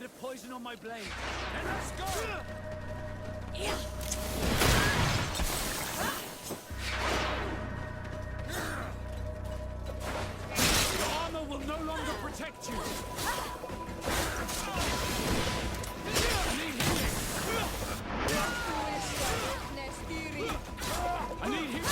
bit of poison on my blade. Then let's go! Your armor will no longer protect you. I need healing. I need healing.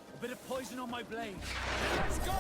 A bit of poison on my blade. Then let's go!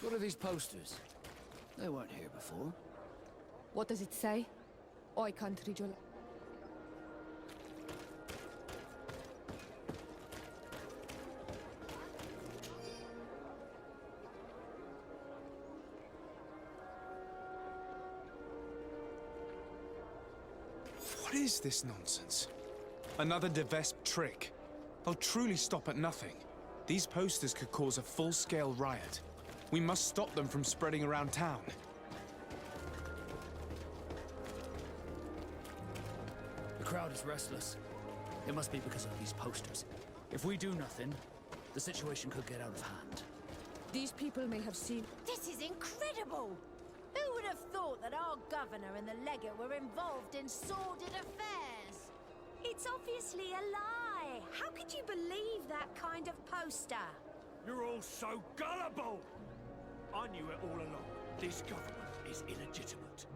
What are these posters? They weren't here before. What does it say? I can't read your... What is this nonsense? Another Devesp trick. They'll truly stop at nothing. These posters could cause a full-scale riot. We must stop them from spreading around town. The crowd is restless. It must be because of these posters. If we do nothing, the situation could get out of hand. These people may have seen... This is incredible! Who would have thought that our governor and the legate were involved in sordid affairs? It's obviously a lie. How could you believe that kind of poster? You're all so gullible! I knew it all along. This government is illegitimate.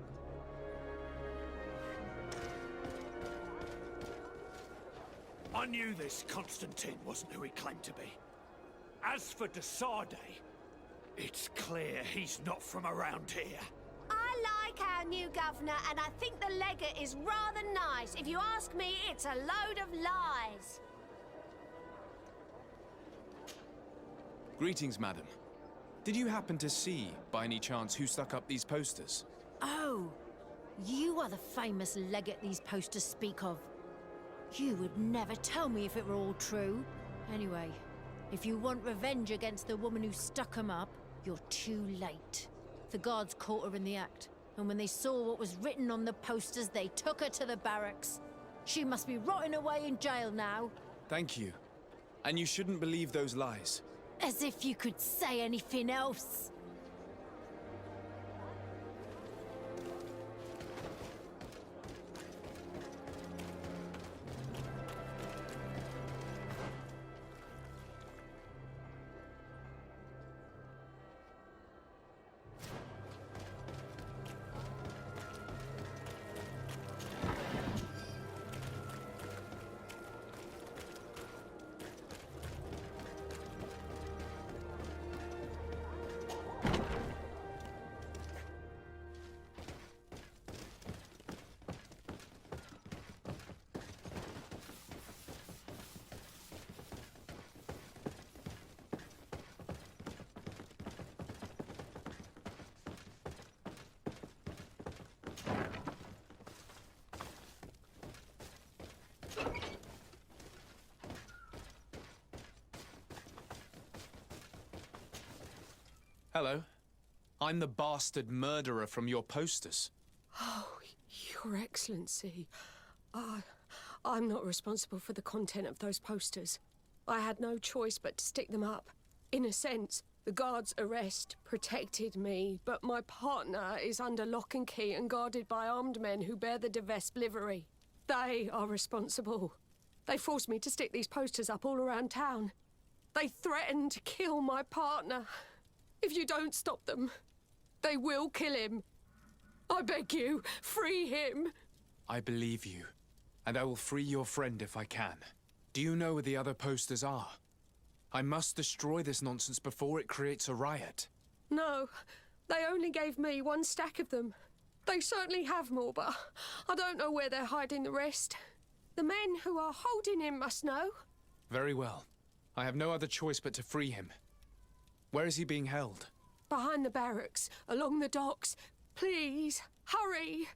I knew this Constantine wasn't who he claimed to be. As for de Sardet, it's clear he's not from around here. I like our new governor, and I think the legate is rather nice. If you ask me, it's a load of lies. Greetings, madam. Did you happen to see, by any chance, who stuck up these posters? Oh, you are the famous legate these posters speak of. You would never tell me if it were all true. Anyway, if you want revenge against the woman who stuck 'em up, you're too late. The guards caught her in the act, and when they saw what was written on the posters, they took her to the barracks. She must be rotting away in jail now. Thank you. And you shouldn't believe those lies. As if you could say anything else. Hello. I'm the bastard murderer from your posters. Oh, Your Excellency, I'm not responsible for the content of those posters. I had no choice but to stick them up. In a sense, the guard's arrest protected me, but my partner is under lock and key and guarded by armed men who bear the Devesp livery. They are responsible. They forced me to stick these posters up all around town. They threatened to kill my partner. If you don't stop them, they will kill him. I beg you, free him. I believe you, and I will free your friend if I can. Do you know where the other posters are? I must destroy this nonsense before it creates a riot. No, they only gave me one stack of them. They certainly have more, but I don't know where they're hiding the rest. The men who are holding him must know. Very well. I have no other choice but to free him. Where is he being held? Behind the barracks, along the docks. Please, hurry!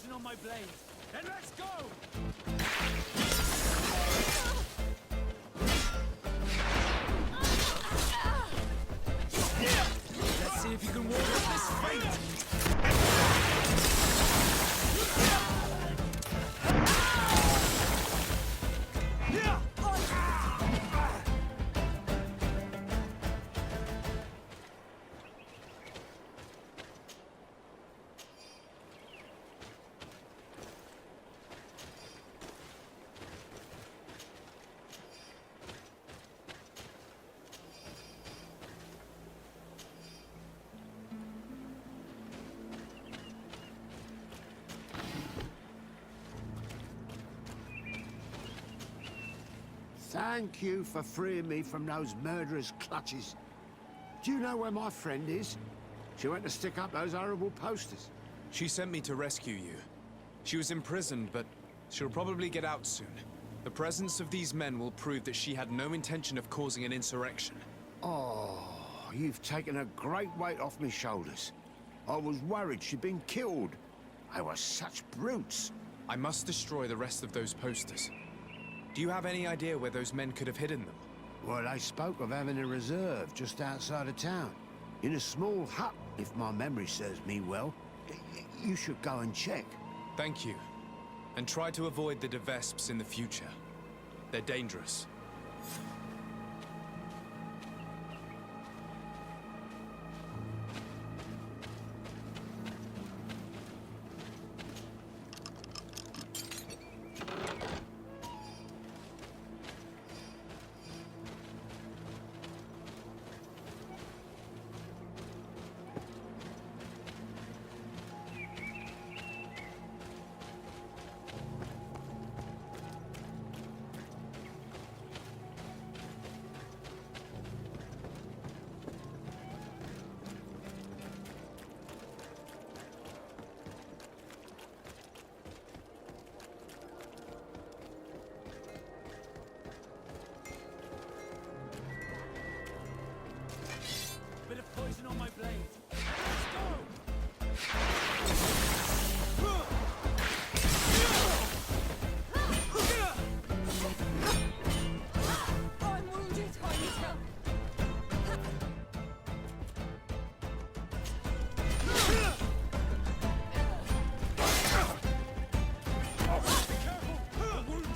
poison on my blade. Then let's go! Let's see if you can ward off this fate! Thank you for freeing me from those murderers' clutches. Do you know where my friend is? She went to stick up those horrible posters. She sent me to rescue you. She was imprisoned, but she'll probably get out soon. The presence of these men will prove that she had no intention of causing an insurrection. Oh, you've taken a great weight off my shoulders. I was worried she'd been killed. They were such brutes. I must destroy the rest of those posters. Do you have any idea where those men could have hidden them? Well, they spoke of having a reserve just outside of town. In a small hut, if my memory serves me well. You should go and check. Thank you. And try to avoid the Devesps in the future. They're dangerous. Bit of poison on my blade. Let's go! I'm wounded, Hylica. Be careful! I'm wounded!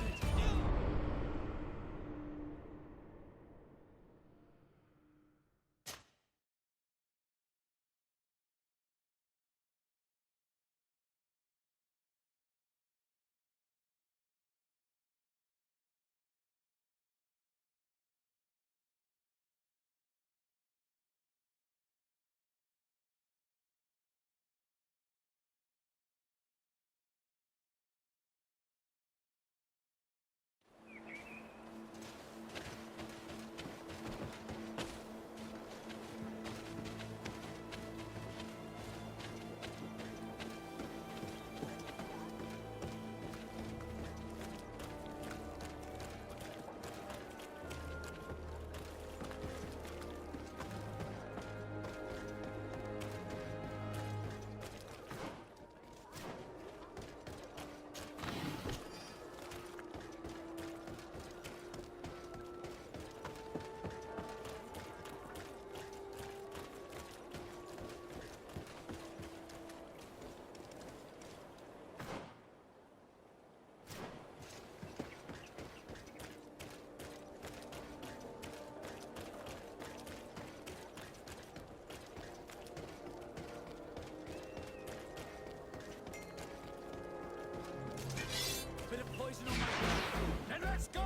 Bit of poison on my blade. Then let's go!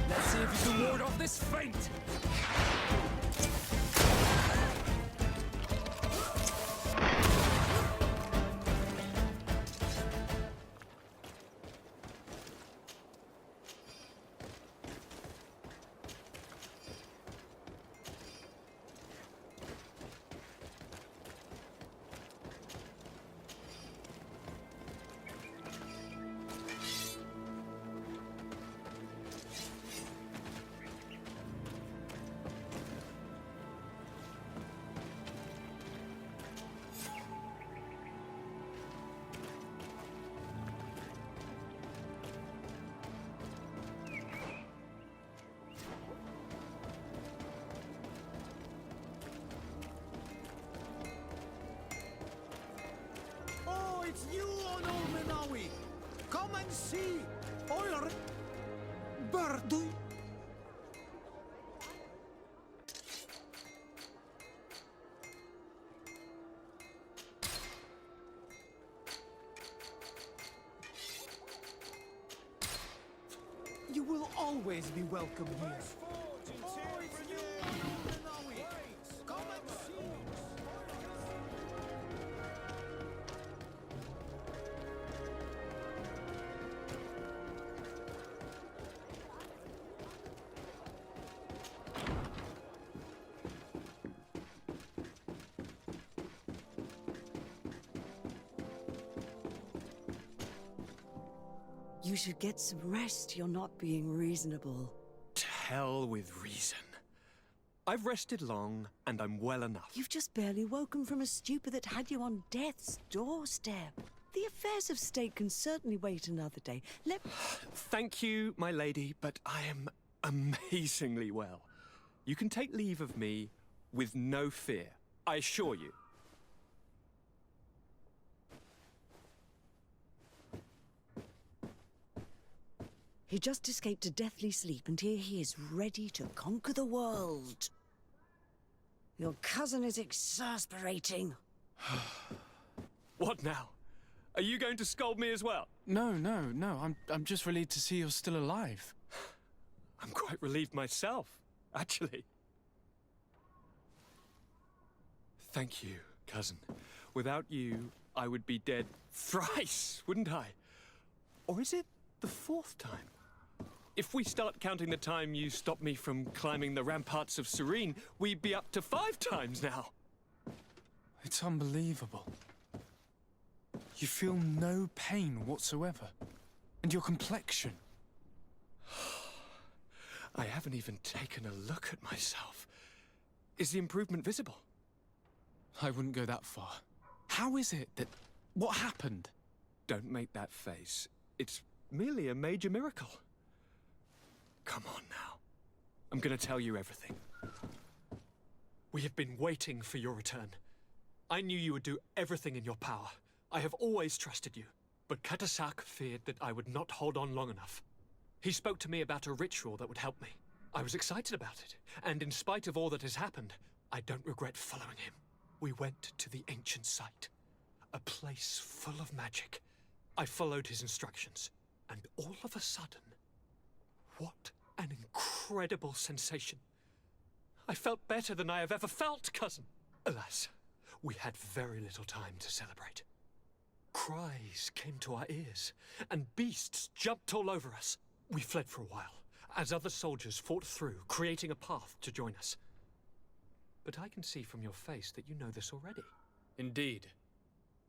Let's see if you can ward off this feint! it's you on Old Manawi! Come and see! Oil Bird! You will always be welcome here. Oh, it's you on Old Manawi! Come and see! You should get some rest. You're not being reasonable. To hell with reason. I've rested long, and I'm well enough. You've just barely woken from a stupor that had you on death's doorstep. The affairs of state can certainly wait another day. Thank you, my lady, but I am amazingly well. You can take leave of me with no fear, I assure you. He just escaped a deathly sleep, and here he is, ready to conquer the world. Your cousin is exasperating. What now? Are you going to scold me as well? No. I'm just relieved to see you're still alive. I'm quite relieved myself, actually. Thank you, cousin. Without you, I would be dead thrice, wouldn't I? Or is it the fourth time? If we start counting the time you stopped me from climbing the ramparts of Serene, we'd be up to 5 times now. It's unbelievable. You feel no pain whatsoever. And your complexion. I haven't even taken a look at myself. Is the improvement visible? I wouldn't go that far. How is it that... What happened? Don't make that face. It's merely a major miracle. Come on now. I'm gonna tell you everything. We have been waiting for your return. I knew you would do everything in your power. I have always trusted you. But Katasak feared that I would not hold on long enough. He spoke to me about a ritual that would help me. I was excited about it, and in spite of all that has happened, I don't regret following him. We went to the ancient site, a place full of magic. I followed his instructions, and all of a sudden, what an incredible sensation. I felt better than I have ever felt, cousin. Alas, we had very little time to celebrate. Cries came to our ears, and beasts jumped all over us. We fled for a while, as other soldiers fought through, creating a path to join us. But I can see from your face that you know this already. Indeed.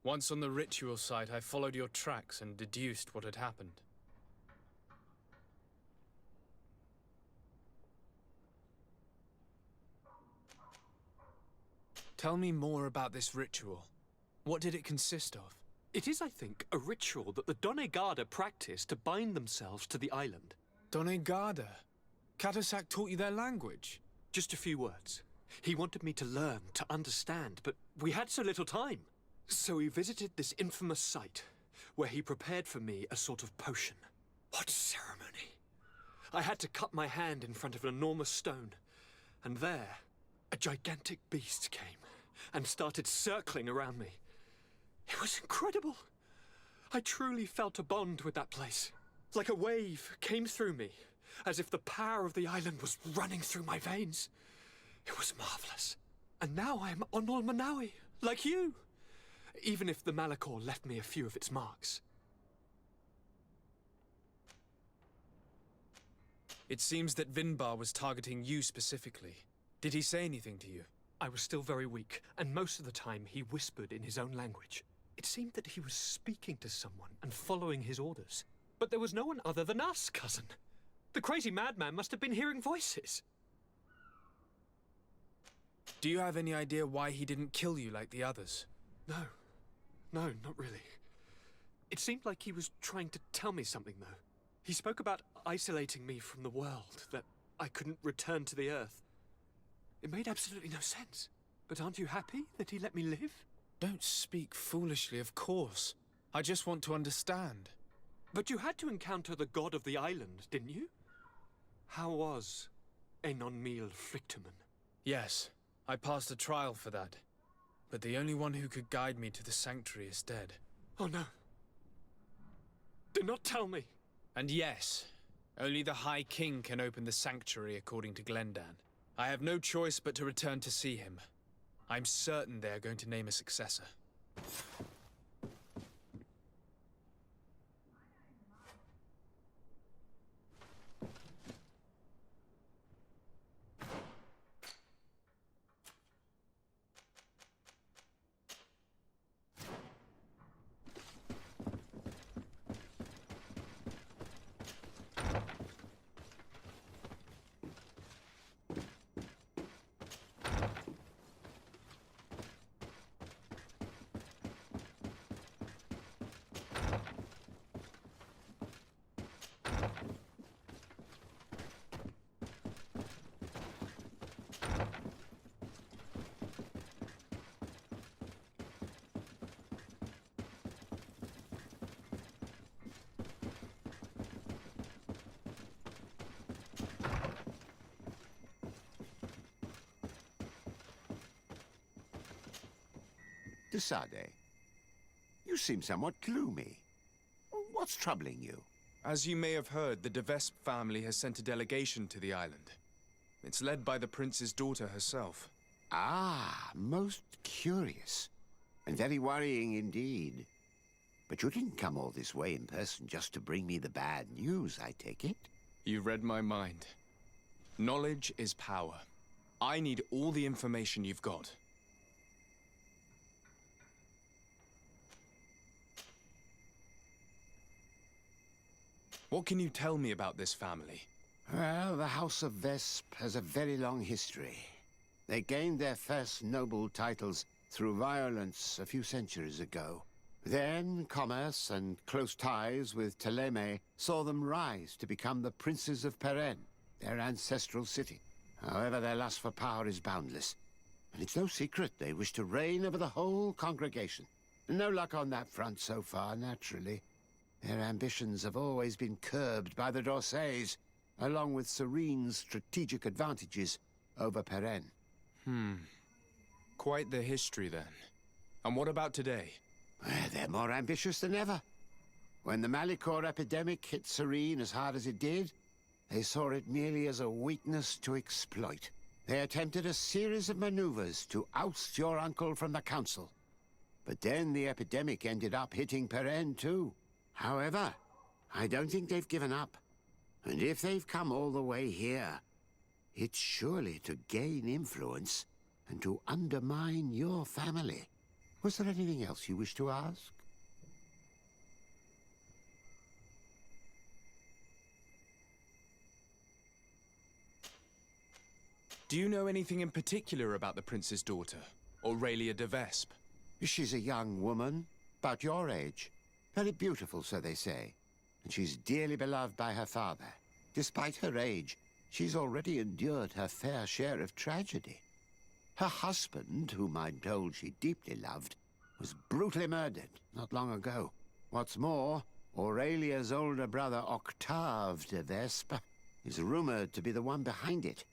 Once on the ritual site, I followed your tracks and deduced what had happened. Tell me more about this ritual. What did it consist of? It is, I think, a ritual that the Donegada practice to bind themselves to the island. Donegada? Katasak taught you their language? Just a few words. He wanted me to learn, to understand, but we had so little time. So we visited this infamous site, where he prepared for me a sort of potion. What ceremony! I had to cut my hand in front of an enormous stone, and there, a gigantic beast came and started circling around me. It was incredible. I truly felt a bond with that place. Like a wave came through me, as if the power of the island was running through my veins. It was marvelous. And now I am on Ol Manawi, like you. Even if the Malachor left me a few of its marks. It seems that Vinbar was targeting you specifically. Did he say anything to you? I was still very weak, and most of the time he whispered in his own language. It seemed that he was speaking to someone and following his orders. But there was no one other than us, cousin. The crazy madman must have been hearing voices. Do you have any idea why he didn't kill you like the others? No, not really. It seemed like he was trying to tell me something, though. He spoke about isolating me from the world, that I couldn't return to the Earth. It made absolutely no sense. But aren't you happy that he let me live? Don't speak foolishly, of course. I just want to understand. But you had to encounter the god of the island, didn't you? How was Enon Frictamen? Yes, I passed a trial for that. But the only one who could guide me to the sanctuary is dead. Oh no. Do not tell me. And yes, only the High King can open the sanctuary according to Glendan. I have no choice but to return to see him. I'm certain they are going to name a successor. Desade, you seem somewhat gloomy. What's troubling you? As you may have heard, the de Vespe family has sent a delegation to the island. It's led by the prince's daughter herself. Ah, most curious. And very worrying indeed. But you didn't come all this way in person just to bring me the bad news, I take it? You read my mind. Knowledge is power. I need all the information you've got. What can you tell me about this family? Well, the House of Vespe has a very long history. They gained their first noble titles through violence a few centuries ago. Then, commerce and close ties with Ptolemy saw them rise to become the Princes of Peren, their ancestral city. However, their lust for power is boundless. And it's no secret they wish to reign over the whole congregation. No luck on that front so far, naturally. Their ambitions have always been curbed by the Dorsays, along with Serene's strategic advantages over Peren. Quite the history, then. And what about today? They're more ambitious than ever. When the Malicor epidemic hit Serene as hard as it did, they saw it merely as a weakness to exploit. They attempted a series of maneuvers to oust your uncle from the council. But then the epidemic ended up hitting Peren too. However, I don't think they've given up. And if they've come all the way here, it's surely to gain influence and to undermine your family. Was there anything else you wish to ask? Do you know anything in particular about the prince's daughter, Aurelia de Vespe? She's a young woman, about your age. Very beautiful, so they say. And she's dearly beloved by her father. Despite her age, she's already endured her fair share of tragedy. Her husband, whom I'm told she deeply loved, was brutally murdered not long ago. What's more, Aurelia's older brother, Octave de Vespe, is rumored to be the one behind it.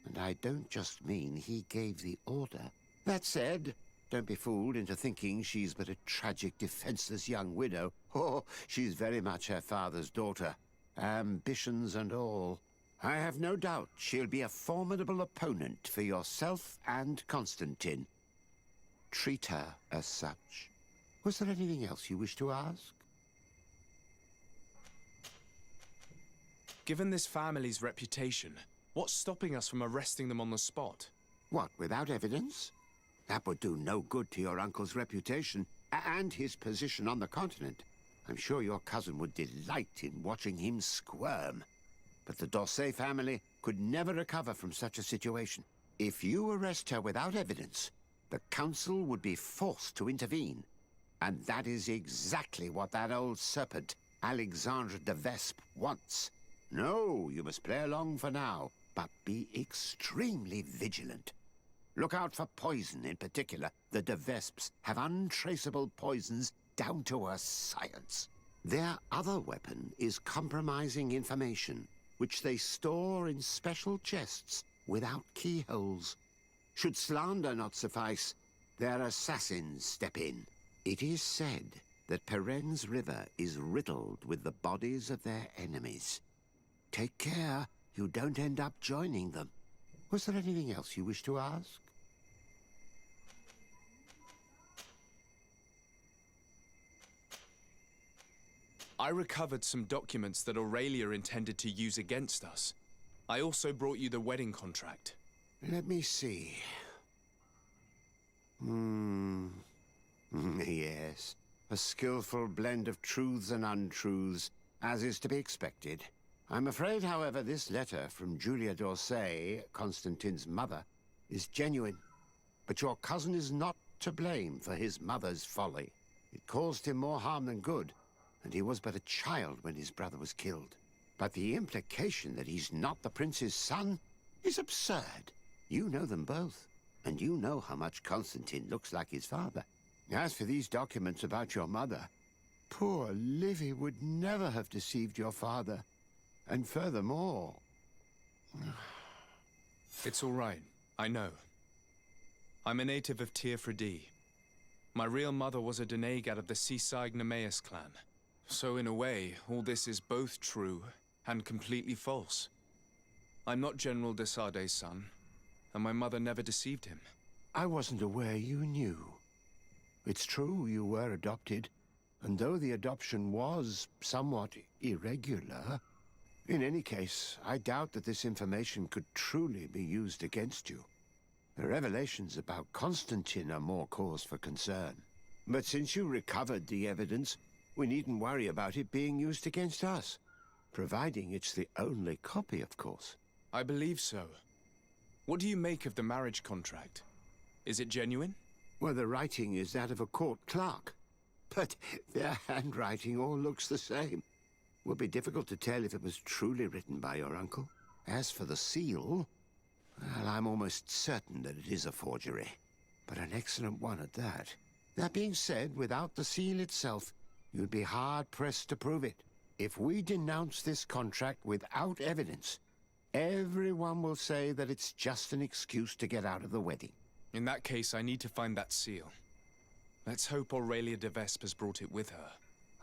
And I don't just mean he gave the order. That said, don't be fooled into thinking she's but a tragic, defenseless young widow. Oh, she's very much her father's daughter. Ambitions and all. I have no doubt she'll be a formidable opponent for yourself and Constantine. Treat her as such. Was there anything else you wish to ask? Given this family's reputation, what's stopping us from arresting them on the spot? What, without evidence? That would do no good to your uncle's reputation and his position on the continent. I'm sure your cousin would delight in watching him squirm. But the Dorsey family could never recover from such a situation. If you arrest her without evidence, the council would be forced to intervene. And that is exactly what that old serpent, Alexandre de Vespe, wants. No, you must play along for now, but be extremely vigilant. Look out for poison in particular. The de Vespes have untraceable poisons down-to-earth science. Their other weapon is compromising information, which they store in special chests without keyholes. Should slander not suffice, their assassins step in. It is said that Peren's River is riddled with the bodies of their enemies. Take care you don't end up joining them. Was there anything else you wish to ask? I recovered some documents that Aurelia intended to use against us. I also brought you the wedding contract. Let me see. Yes. A skillful blend of truths and untruths, as is to be expected. I'm afraid, however, this letter from Julia d'Orsay, Constantine's mother, is genuine. But your cousin is not to blame for his mother's folly. It caused him more harm than good, and he was but a child when his brother was killed. But the implication that he's not the prince's son is absurd. You know them both, and you know how much Constantine looks like his father. As for these documents about your mother, poor Livy would never have deceived your father. And furthermore... It's all right. I know. I'm a native of Tir-Fredie. My real mother was a Deneg out of the Seaside Nemeus clan. So in a way, all this is both true and completely false. I'm not General de Sarde's son, and my mother never deceived him. I wasn't aware you knew. It's true you were adopted, and though the adoption was somewhat irregular, in any case, I doubt that this information could truly be used against you. The revelations about Constantine are more cause for concern. But since you recovered the evidence, we needn't worry about it being used against us. Providing it's the only copy, of course. I believe so. What do you make of the marriage contract? Is it genuine? Well, the writing is that of a court clerk. But their handwriting all looks the same. Would be difficult to tell if it was truly written by your uncle. As for the seal, well, I'm almost certain that it is a forgery. But an excellent one at that. That being said, without the seal itself, you'd be hard-pressed to prove it. If we denounce this contract without evidence, everyone will say that it's just an excuse to get out of the wedding. In that case, I need to find that seal. Let's hope Aurelia de Vespe has brought it with her.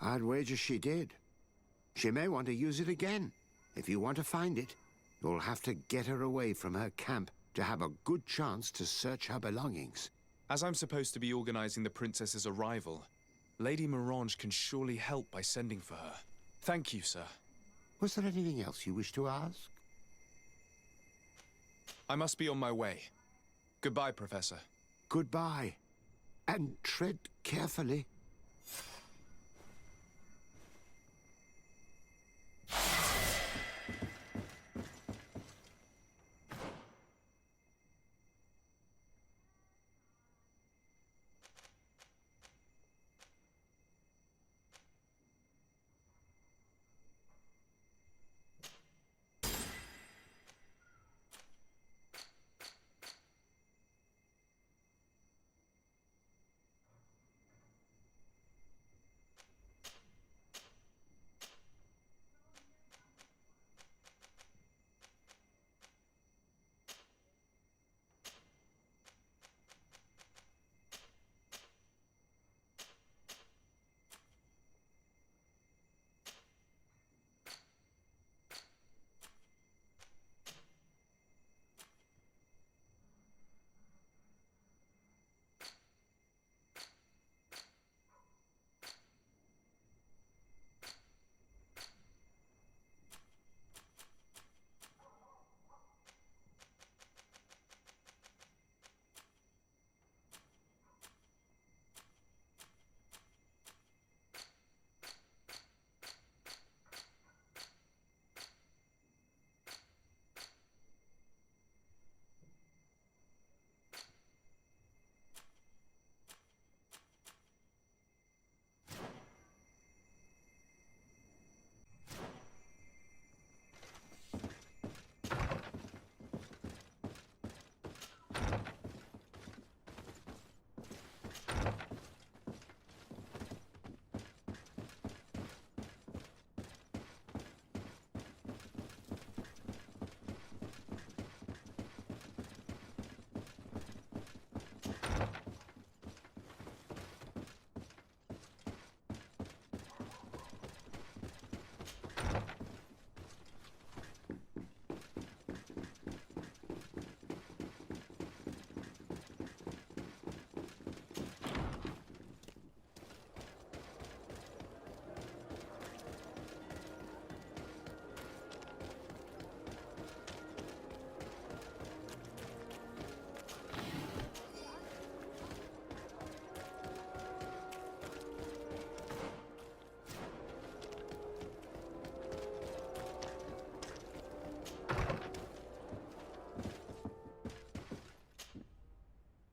I'd wager she did. She may want to use it again. If you want to find it, you'll have to get her away from her camp to have a good chance to search her belongings. As I'm supposed to be organizing the princess's arrival, Lady Mirange can surely help by sending for her. Thank you, sir. Was there anything else you wish to ask? I must be on my way. Goodbye, Professor. Goodbye. And tread carefully.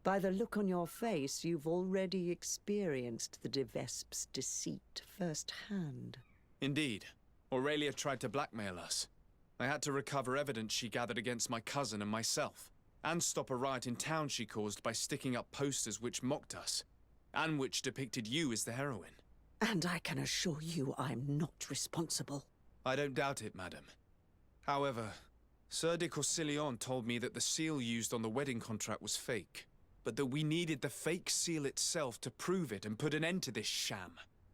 By the look on your face, you've already experienced the De Vesp's deceit firsthand. Indeed. Aurelia tried to blackmail us. I had to recover evidence she gathered against my cousin and myself, and stop a riot in town she caused by sticking up posters which mocked us, and which depicted you as the heroine. And I can assure you I'm not responsible. I don't doubt it, madam. However, Sir de Corsillon told me that the seal used on the wedding contract was fake, but that we needed the fake seal itself to prove it and put an end to this sham.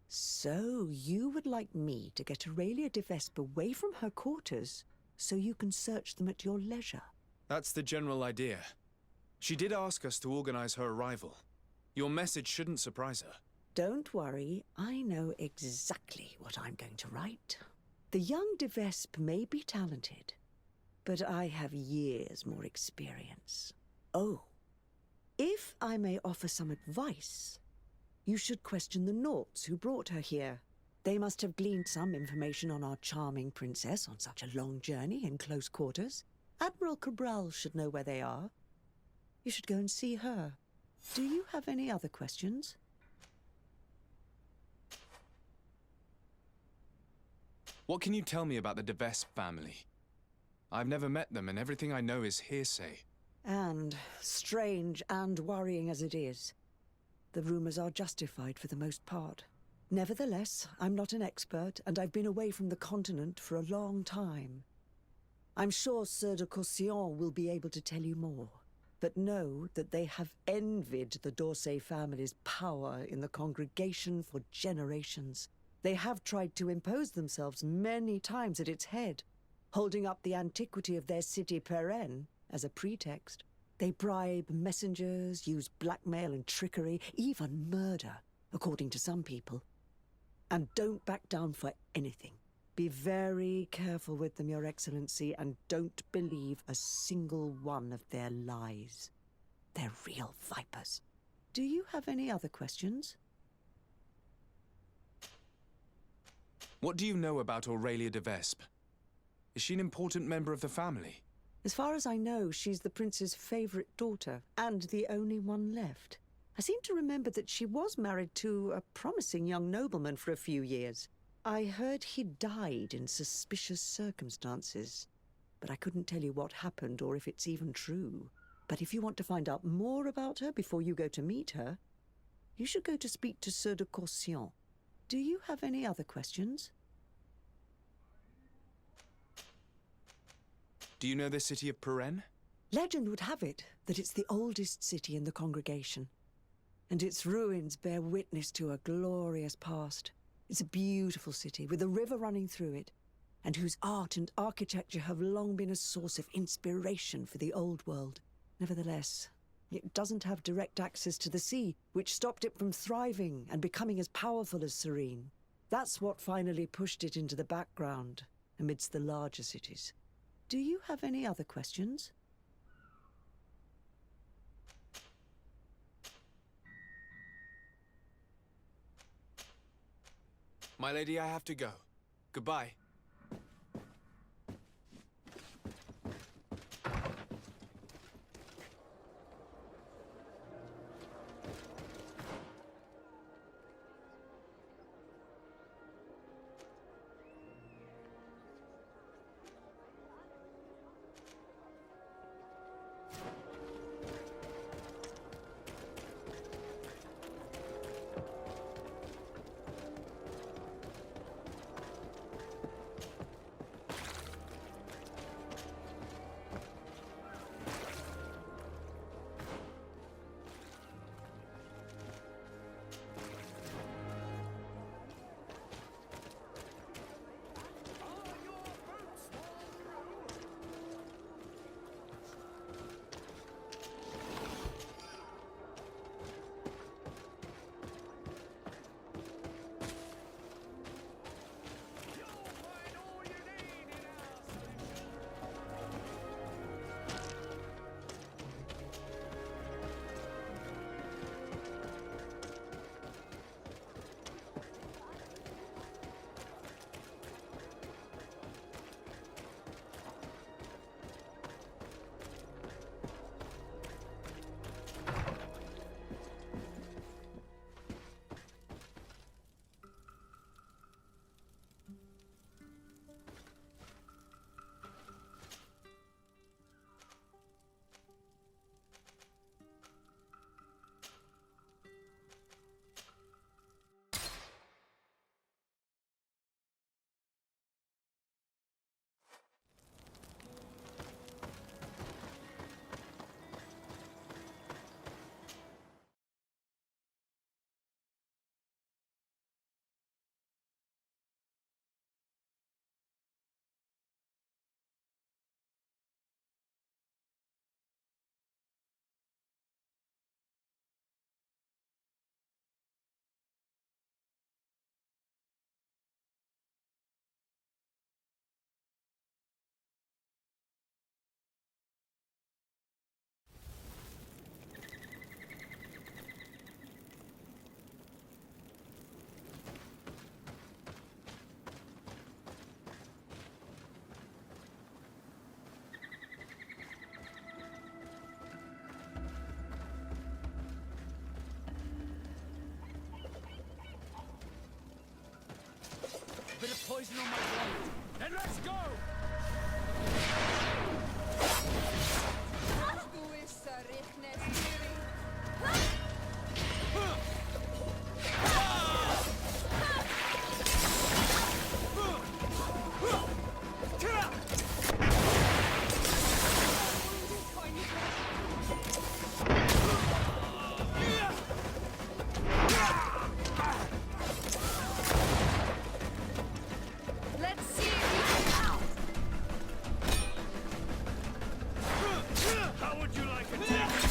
So you would like me to get Aurelia de Vespe away from her quarters so you can search them at your leisure? That's the general idea. She did ask us to organize her arrival. Your message shouldn't surprise her. Don't worry, I know exactly what I'm going to write. The young de Vespe may be talented, but I have years more experience. Oh, if I may offer some advice, you should question the Nauts who brought her here. They must have gleaned some information on our charming princess on such a long journey in close quarters. Admiral Cabral should know where they are. You should go and see her. Do you have any other questions? What can you tell me about the De Vespe family? I've never met them, and everything I know is hearsay. And strange and worrying as it is, the rumors are justified for the most part. Nevertheless, I'm not an expert, and I've been away from the continent for a long time. I'm sure Sir de Corsillon will be able to tell you more. But know that they have envied the d'Orsay family's power in the congregation for generations. They have tried to impose themselves many times at its head, holding up the antiquity of their city Perenne as a pretext. They bribe messengers, use blackmail and trickery, even murder, according to some people. And don't back down for anything. Be very careful with them, Your Excellency, and don't believe a single one of their lies. They're real vipers. Do you have any other questions? What do you know about Aurelia de Vespe? Is she an important member of the family? As far as I know, she's the prince's favorite daughter, and the only one left. I seem to remember that she was married to a promising young nobleman for a few years. I heard he died in suspicious circumstances, but I couldn't tell you what happened or if it's even true. But if you want to find out more about her before you go to meet her, you should go to speak to Sir de Corsillon. Do you have any other questions? Do you know the city of Perenne? Legend would have it that it's the oldest city in the congregation, and its ruins bear witness to a glorious past. It's a beautiful city with a river running through it, and whose art and architecture have long been a source of inspiration for the old world. Nevertheless, it doesn't have direct access to the sea, which stopped it from thriving and becoming as powerful as Serene. That's what finally pushed it into the background amidst the larger cities. Do you have any other questions? My lady, I have to go. Goodbye. poison on my blade. Then let's go! Let's see it now! How would you like a taste?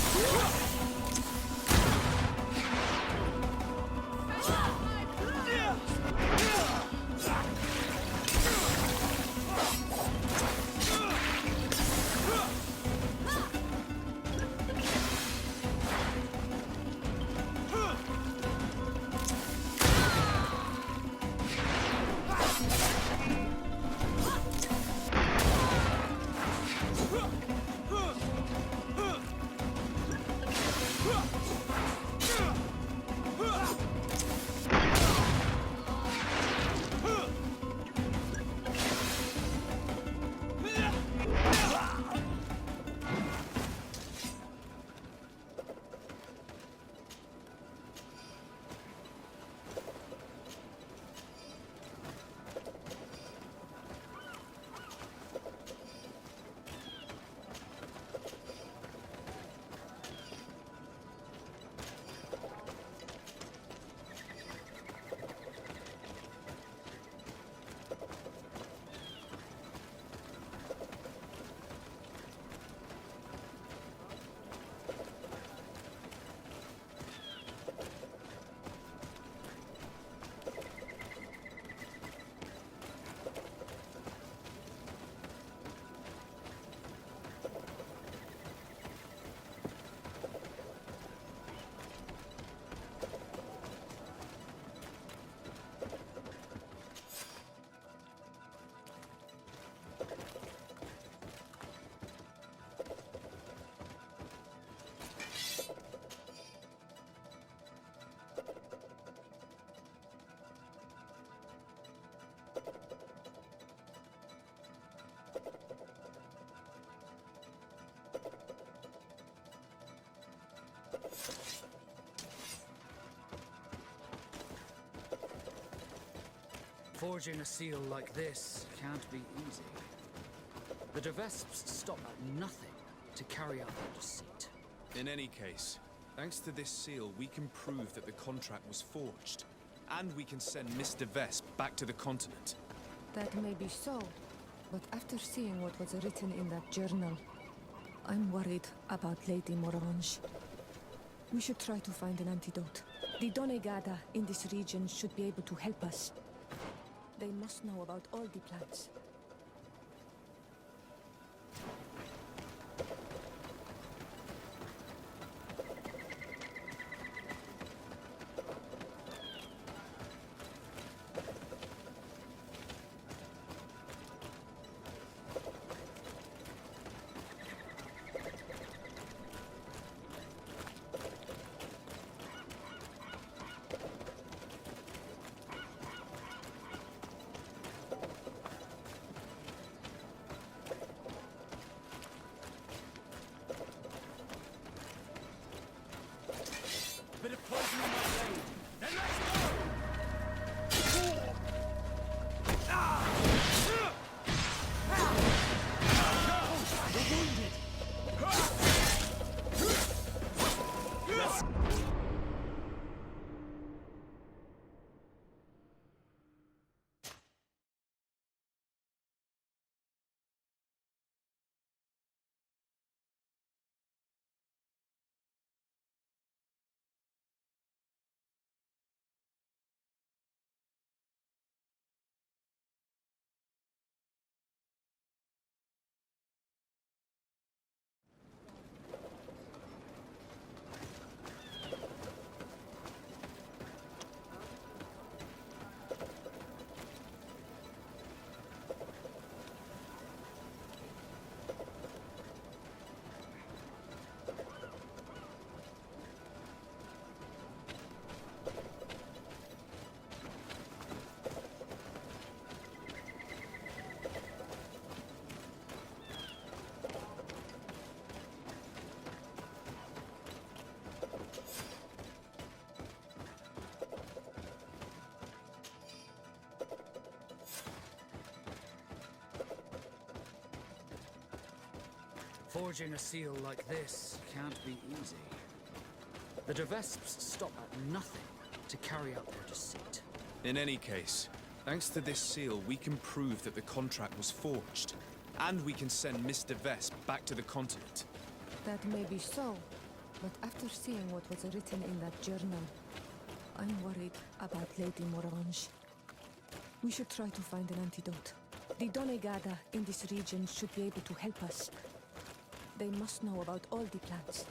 Forging a seal like this can't be easy. The Devesps stop at nothing to carry out their deceit. In any case, thanks to this seal, we can prove that the contract was forged. And we can send Mr. Vesp back to the continent. That may be so, but after seeing what was written in that journal, I'm worried about Lady Morange. We should try to find an antidote. The Donegada in this region should be able to help us. They must know about all the plants. Bit of poison on my blade. Then let's Forging a seal like this can't be easy. The Devesps stop at nothing to carry out their deceit. In any case, thanks to this seal, we can prove that the contract was forged. And we can send Miss Devesp back to the continent. That may be so, but after seeing what was written in that journal, I'm worried about Lady Morange. We should try to find an antidote. The Donegada in this region should be able to help us. They must know about all the plans.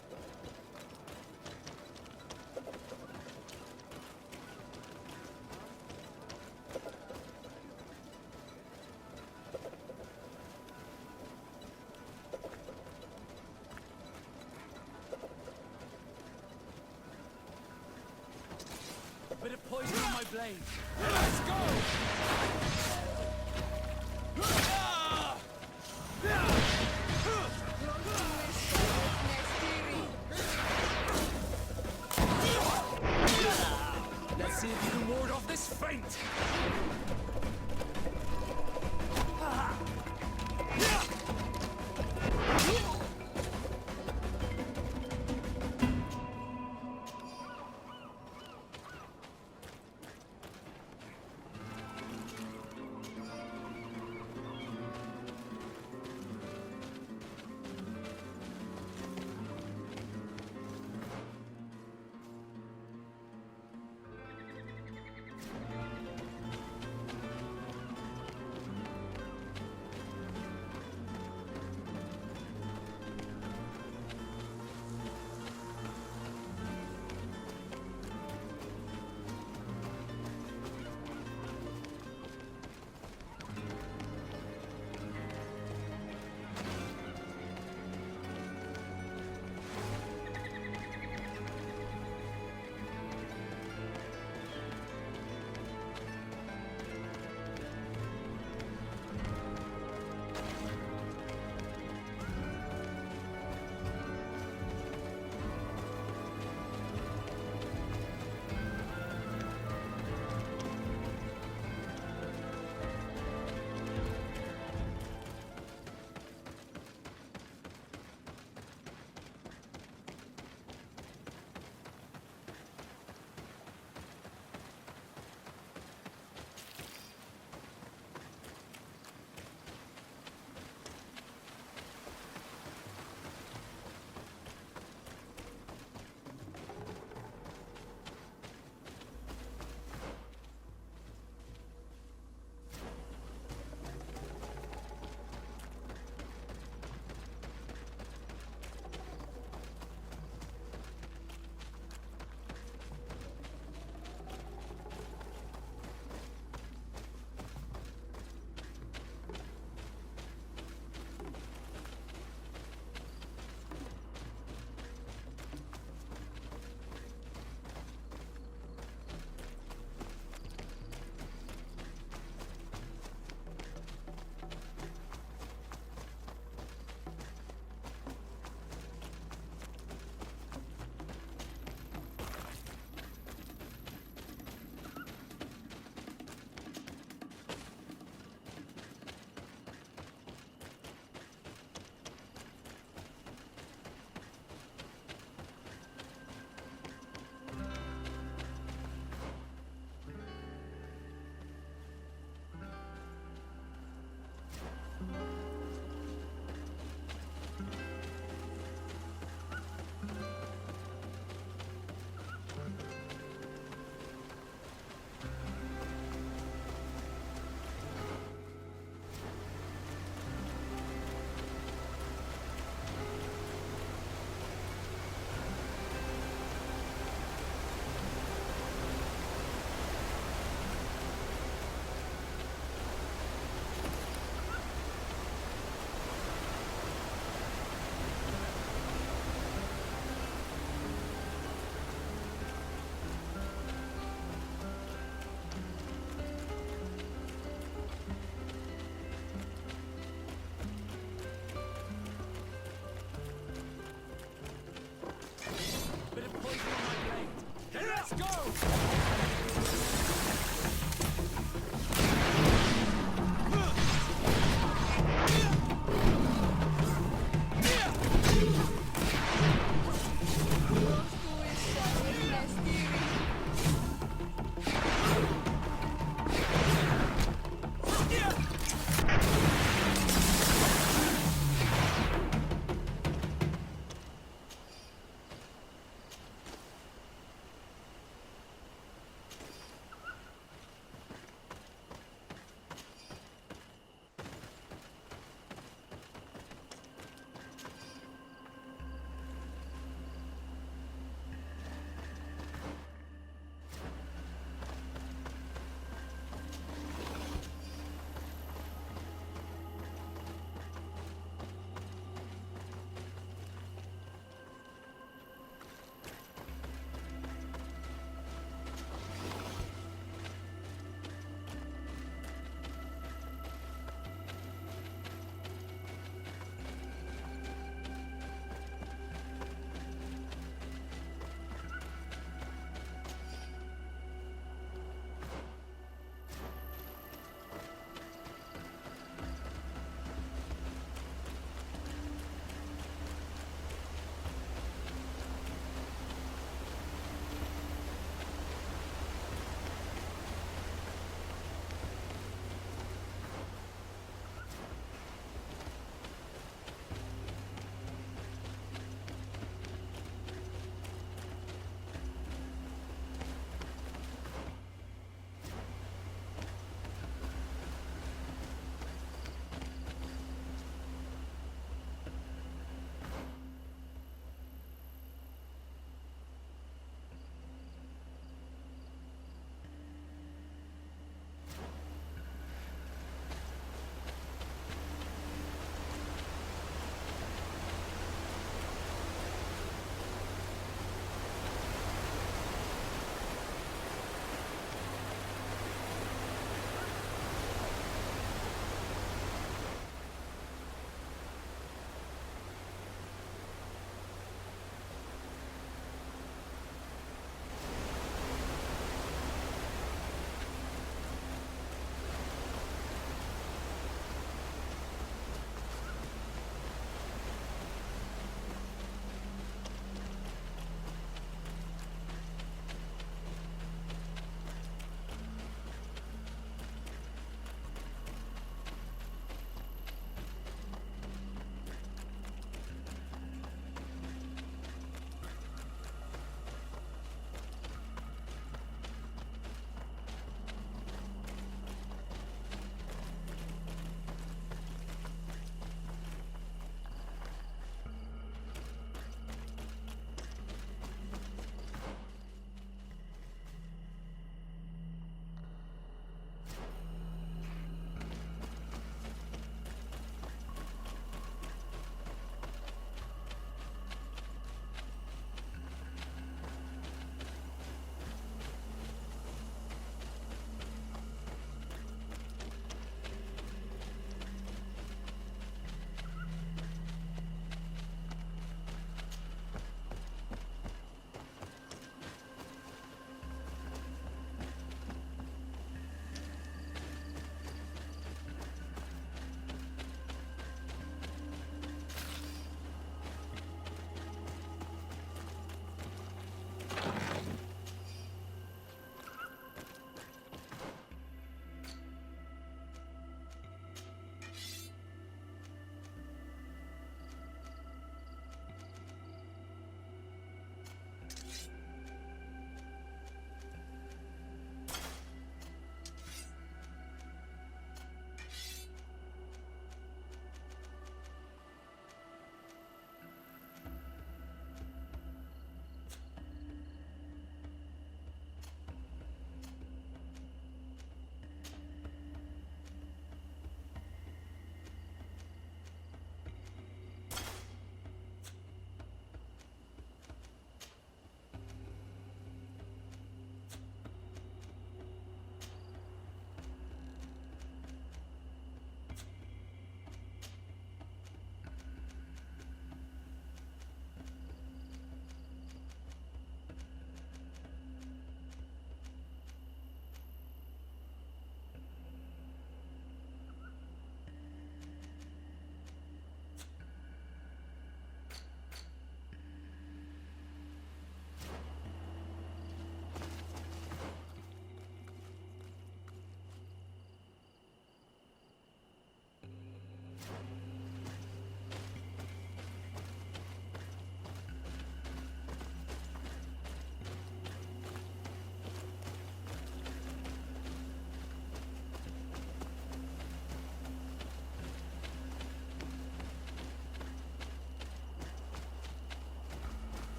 Bit of poison on my blade. Let's go! Let's see if you can ward off this feint.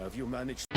Have you managed